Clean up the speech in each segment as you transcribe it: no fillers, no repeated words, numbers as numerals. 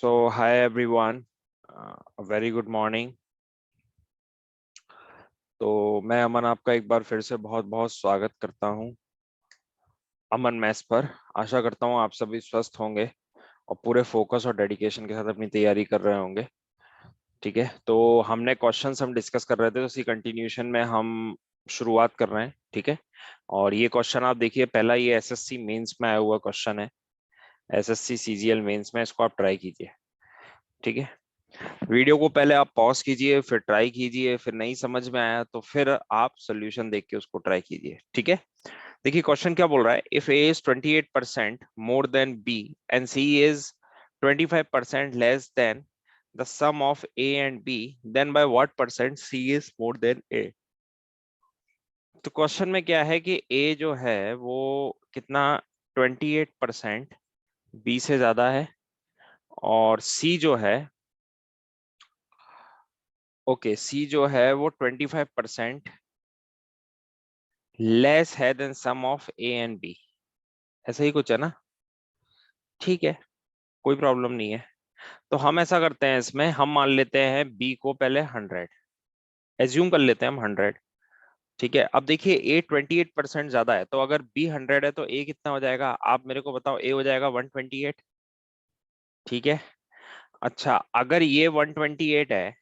So, hi everyone, a very good morning. तो मैं अमन आपका एक बार फिर से बहुत बहुत स्वागत करता हूं अमन मैथ्स पर। आशा करता हूं आप सभी स्वस्थ होंगे और पूरे फोकस और डेडिकेशन के साथ अपनी तैयारी कर रहे होंगे। ठीक है, तो हमने क्वेश्चंस हम डिस्कस कर रहे थे, तो उसी कंटिन्यूशन में हम शुरुआत कर रहे हैं। ठीक है, और ये क्वेश्चन आप देखिए, पहला ये एसएससी मेंस में आया हुआ क्वेश्चन है, एसएससी सीजीएल मेंस में। इसको आप ट्राई कीजिए। ठीक है, वीडियो को पहले आप पॉज कीजिए, फिर ट्राई कीजिए, फिर नहीं समझ में आया तो फिर आप सोल्यूशन देख के उसको ट्राई कीजिए। ठीक है, देखिए क्वेश्चन क्या बोल रहा है। If A is 28% more than B and C is 25% less than the sum of A and B, then by what percent C is more than A. तो क्वेश्चन में क्या है कि ए जो है वो कितना, 28% बी से ज्यादा है, और सी जो है, ओके, सी जो है वो 25% लेस है than sum of A and B. ऐसा ही कुछ है ना। ठीक है, कोई प्रॉब्लम नहीं है। तो हम ऐसा करते हैं, इसमें हम मान लेते हैं बी को पहले 100, एज्यूम कर लेते हैं हम 100। ठीक है, अब देखिए ए 28% ज्यादा है, तो अगर बी 100 है तो ए कितना हो जाएगा, आप मेरे को बताओ। ए हो जाएगा 128। ठीक है, अच्छा अगर ये 128 है,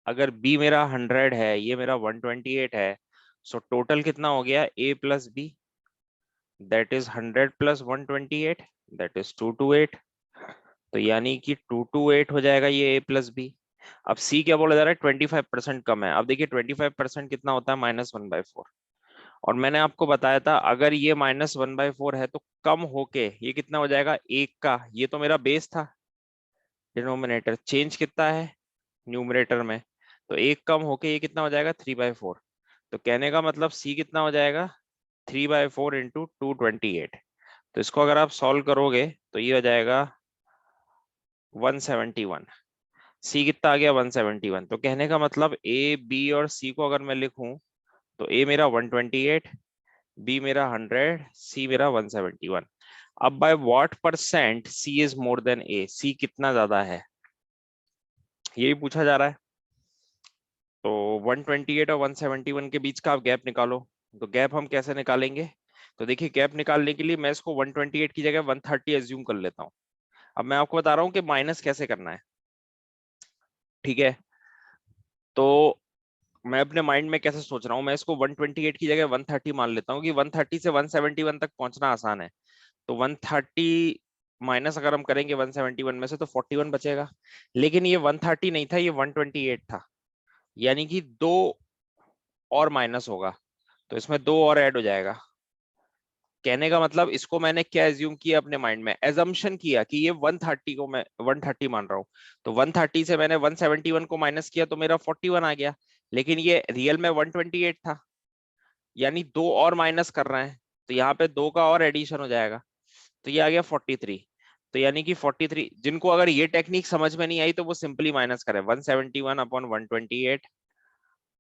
अगर बी मेरा 100 है, ये मेरा 128 है, सो टोटल कितना हो गया, A plus B, that is 100 plus 128, that is 228। तो यानी कि 228 हो जाएगा ये ए प्लस बी। अब सी क्या बोला जा रहा है, 25% कम है। अब देखिए 25% कितना होता है, -1/4। और मैंने आपको बताया था अगर ये -1/4 है तो कम होके ये कितना हो जाएगा, एक का। ये तो मेरा बेस था, डिनोमिनेटर चेंज कितना है न्यूमरेटर में, तो एक कम होके ये कितना हो जाएगा, 3/4। तो कहने का मतलब सी कितना हो जाएगा, 3/4 इंटू 228। तो इसको अगर आप सॉल्व करोगे तो ये हो जाएगा 171। सी कितना आ गया, 171। तो कहने का मतलब ए बी और सी को अगर मैं लिखूं तो ए मेरा 128, बी मेरा 100, सी मेरा 171। अब by what percent C is more than A, C कितना ज्यादा है यही पूछा जा रहा है। तो 128 और 171 के बीच का आप गैप निकालो। तो गैप हम कैसे निकालेंगे, तो देखिए गैप निकालने के लिए मैं इसको 128 की जगह 130 एज्यूम कर लेता हूँ। अब मैं आपको बता रहा हूँ कि माइनस कैसे करना है। ठीक है, तो मैं अपने माइंड में कैसे सोच रहा हूँ, मैं इसको 128 की जगह 130 मान लेता हूँ कि 130 से 171 तक पहुंचना आसान है। तो 130 माइनस अगर हम करेंगे 171 में से तो 41 बचेगा। लेकिन ये 130 नहीं था, ये 128 था, यानी कि दो और माइनस होगा, तो इसमें दो और ऐड हो जाएगा। कहने का मतलब इसको मैंने क्या एज्यूम किया अपने माइंड में, एजम्पशन किया कि ये 130 को मैं 130 मान रहा हूँ। तो 130 से मैंने 171 को माइनस किया तो मेरा 41 आ गया। लेकिन ये रियल में 128 था, यानी दो और माइनस कर रहे हैं, तो यहाँ पे दो का और एडिशन हो जाएगा, तो ये आ गया 43। तो यानी कि 43, जिनको अगर ये टेक्निक समझ में नहीं आई तो वो सिंपली माइनस करें 171 अपॉन 128।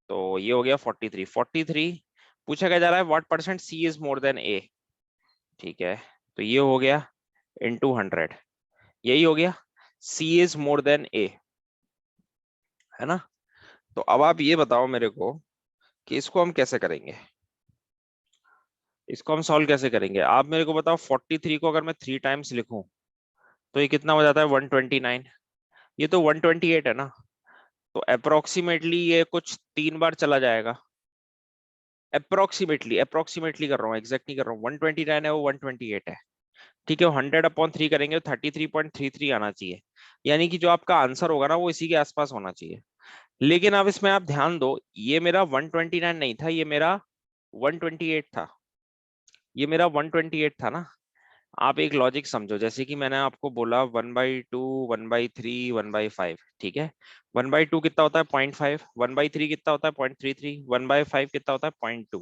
तो ये हो गया 43। 43 पूछा क्या जा रहा है, what percent C is more than A. ठीक है, तो ये हो गया इनटू 100, यही हो गया, सी इज मोर देन ए, है ना। तो अब आप ये बताओ मेरे को कि इसको हम कैसे करेंगे, इसको हम सॉल्व कैसे करेंगे। आप मेरे को बताओ 43 को अगर मैं 3 टाइम्स लिखूं तो ये कितना हो जाता है, 129। ये तो 128 है ना, तो अप्रोक्सीमेटली ये कुछ 3 बार चला जाएगा। अप्रोक्सीमेटली कर रहा हूँ, एग्जैक्ट नहीं कर रहा हूँ। 129 है वो 128 है। ठीक है, 100/3 करेंगे तो 33.33 आना चाहिए, यानी कि जो आपका आंसर होगा ना वो इसी के आसपास होना चाहिए। लेकिन अब इसमें आप ध्यान दो, ये मेरा 129 नहीं था, ये मेरा 128 था, ये मेरा 128 था ना। आप एक लॉजिक समझो, जैसे कि मैंने आपको बोला 1/2, 1/3, 1/5। ठीक है, 1/2 कितना होता है, 0.5। 1/3 कितना होता है, 0.33। 1/5 कितना होता है, 0.2।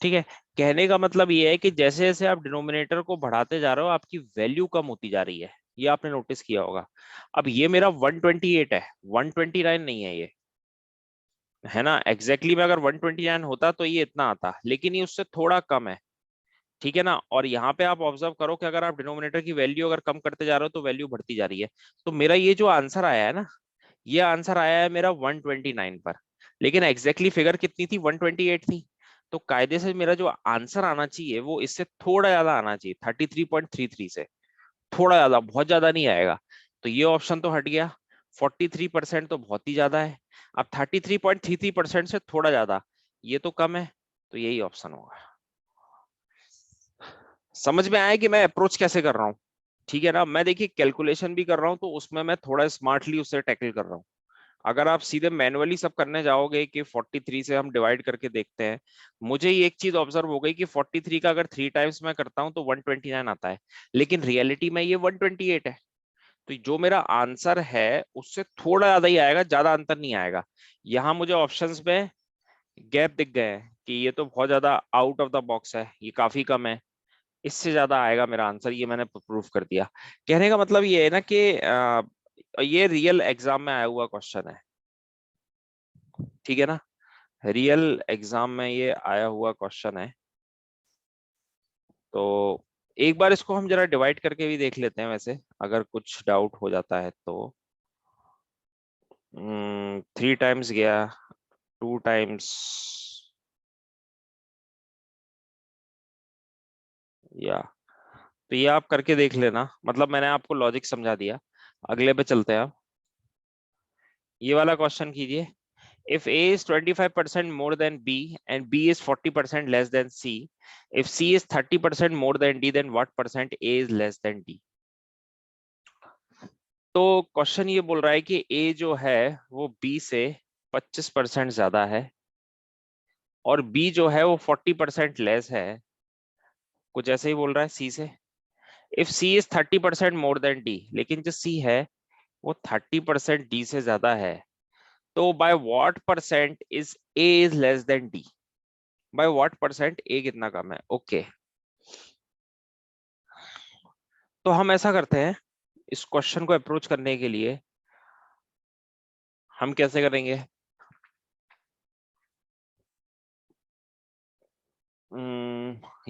ठीक है, कहने का मतलब ये है कि जैसे जैसे आप डिनोमिनेटर को बढ़ाते जा रहे हो आपकी वैल्यू कम होती जा रही है, ये आपने नोटिस किया होगा। अब ये मेरा 128 है, 129 नहीं है ये, है ना। एग्जैक्टली में अगर 129 होता तो ये इतना आता, लेकिन ये उससे थोड़ा कम है, ठीक है ना। और यहाँ पे आप ऑब्जर्व करो कि अगर आप डिनोमिनेटर की वैल्यू अगर कम करते जा रहे हो तो वैल्यू बढ़ती जा रही है। तो मेरा ये जो आंसर आया है ना, ये आंसर आया है मेरा 129 पर, लेकिन एग्जैक्टली फिगर कितनी थी, 128 थी। तो कायदे से मेरा जो आंसर आना चाहिए वो इससे थोड़ा ज्यादा आना चाहिए, 33.33 से थोड़ा ज्यादा, बहुत ज्यादा नहीं आएगा। तो ये ऑप्शन तो हट गया। 43% तो बहुत ही ज्यादा है। अब 33.33% से थोड़ा ज्यादा, ये तो कम है। तो यही ऑप्शन होगा। समझ में आया कि मैं अप्रोच कैसे कर रहा हूँ? ठीक है ना। मैं देखिए कैलकुलेशन भी कर रहा हूँ तो उसमें मैं थोड़ा स्मार्टली उससे टैकल कर रहा हूँ। अगर आप सीधे मैनुअली सब करने जाओगे कि 43 से हम डिवाइड करके देखते हैं, मुझे ये एक चीज ऑब्जर्व हो गई कि 43 का अगर 3 टाइम्स मैं करता हूँ तो 129 आता है, लेकिन रियलिटी में ये 128 है। तो जो मेरा आंसर है उससे थोड़ा ज्यादा ही आएगा, ज्यादा अंतर नहीं आएगा। यहाँ मुझे ऑप्शंस में गैप दिख गए हैं कि ये तो बहुत ज्यादा आउट ऑफ द बॉक्स है, ये काफी कम है, इससे ज्यादा आएगा मेरा आंसर, ये मैंने प्रूफ कर दिया। कहने का मतलब ये है ना कि ये रियल एग्जाम में आया हुआ क्वेश्चन है। ठीक है ना, रियल एग्जाम में ये आया हुआ क्वेश्चन है। तो एक बार इसको हम जरा डिवाइड करके भी देख लेते हैं, वैसे अगर कुछ डाउट हो जाता है तो। 3 टाइम्स गया, 2 टाइम्स, या तो ये आप करके देख लेना, मतलब मैंने आपको लॉजिक समझा दिया। अगले पे चलते हैं आप। ये वाला क्वेश्चन कीजिए। If A is 25% more than B and B is 40% less than C, if C is 30% more than D, then what percent A is less than D? तो क्वेश्चन ये बोल रहा है कि A जो है वो B से 25% ज्यादा है, और B जो है वो 40% लेस है, कुछ ऐसे ही बोल रहा है C से। If C is 30% more than D, लेकिन जो C है वो 30% D से ज्यादा है, तो by what percent is A is less than D? by what percent A कितना कम है? ओके तो हम ऐसा करते हैं, इस क्वेश्चन को अप्रोच करने के लिए हम कैसे करेंगे।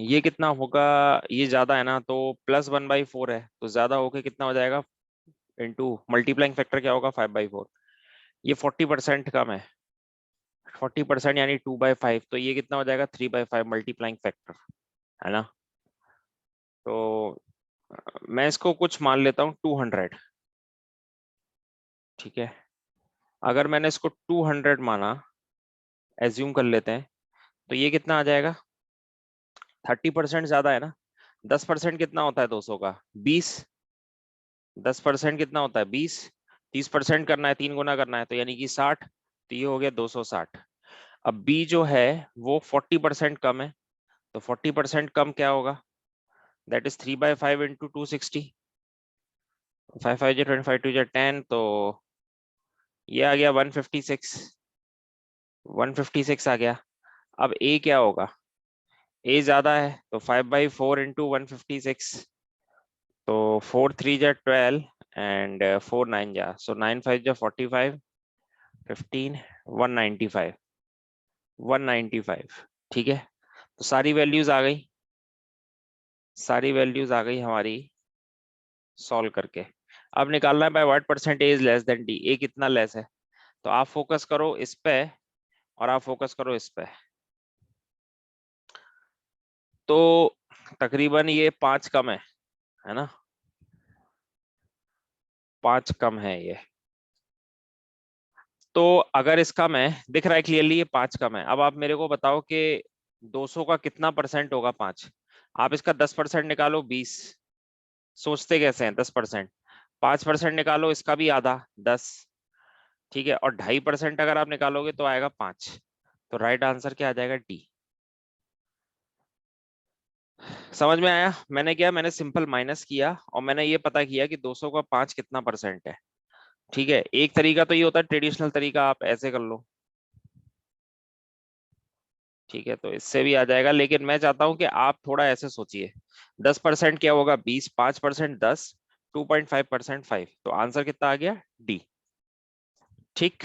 ये कितना होगा, ये ज्यादा है ना, तो +1/4 है, तो ज्यादा होके कितना हो जाएगा, इंटू मल्टीप्लाइंग फैक्टर क्या होगा, 5/4। ये 40% कम है, 40% यानी 2/5, तो ये कितना हो जाएगा, 3/5 मल्टीप्लाइंग फैक्टर, है ना। तो मैं इसको कुछ मान लेता हूँ 200। ठीक है, अगर मैंने इसको 200 माना, एज्यूम कर लेते हैं, तो ये कितना आ जाएगा, 30% ज्यादा है ना। 10% कितना होता है 200 का, 20। 10% कितना होता है, 20। 30% करना है, 3 गुना करना है, तो यानी कि 60। तो ये हो गया 260। अब बी जो है वो 40% कम है, तो 40% कम क्या होगा, दैट इज 3/5 इंटू 260। 5 5 25 2 10, तो ये आ गया 156। 156 आ गया। अब ए क्या होगा, ए ज्यादा है, तो 5/4 इंटू 156, तो 4 3 जा 12 एंड 4 9 जा, सो 9 5 जा 45, 15, 195। 195। ठीक है, तो सारी वैल्यूज आ गई, सारी वैल्यूज आ गई हमारी सॉल्व करके। अब निकालना है by what percentage less than D, A कितना लेस है। तो आप फोकस करो इस पे, और आप फोकस करो इस पे। तो तकरीबन ये 5 कम है ना, 5 कम है ये। तो अगर इसका मैं दिख रहा है क्लियरली ये 5 कम है, अब आप मेरे को बताओ कि 200 का कितना परसेंट होगा 5। आप इसका 10% निकालो, 20। सोचते कैसे हैं, 10%। 5% निकालो, इसका भी आधा, 10। ठीक है, और 2.5% अगर आप निकालोगे तो आएगा 5। तो राइट आंसर क्या आ जाएगा, डी। समझ में आया, मैंने क्या, मैंने सिंपल माइनस किया और मैंने ये पता किया कि 200 का 5 कितना परसेंट है। ठीक है, एक तरीका तो ये होता है ट्रेडिशनल तरीका, आप ऐसे कर लो। ठीक है, तो इससे भी आ जाएगा, लेकिन मैं चाहता हूं कि आप थोड़ा ऐसे सोचिए। 10% क्या होगा, 20। 5% 10, 2.5% 5, तो आंसर कितना आ गया, डी। ठीक।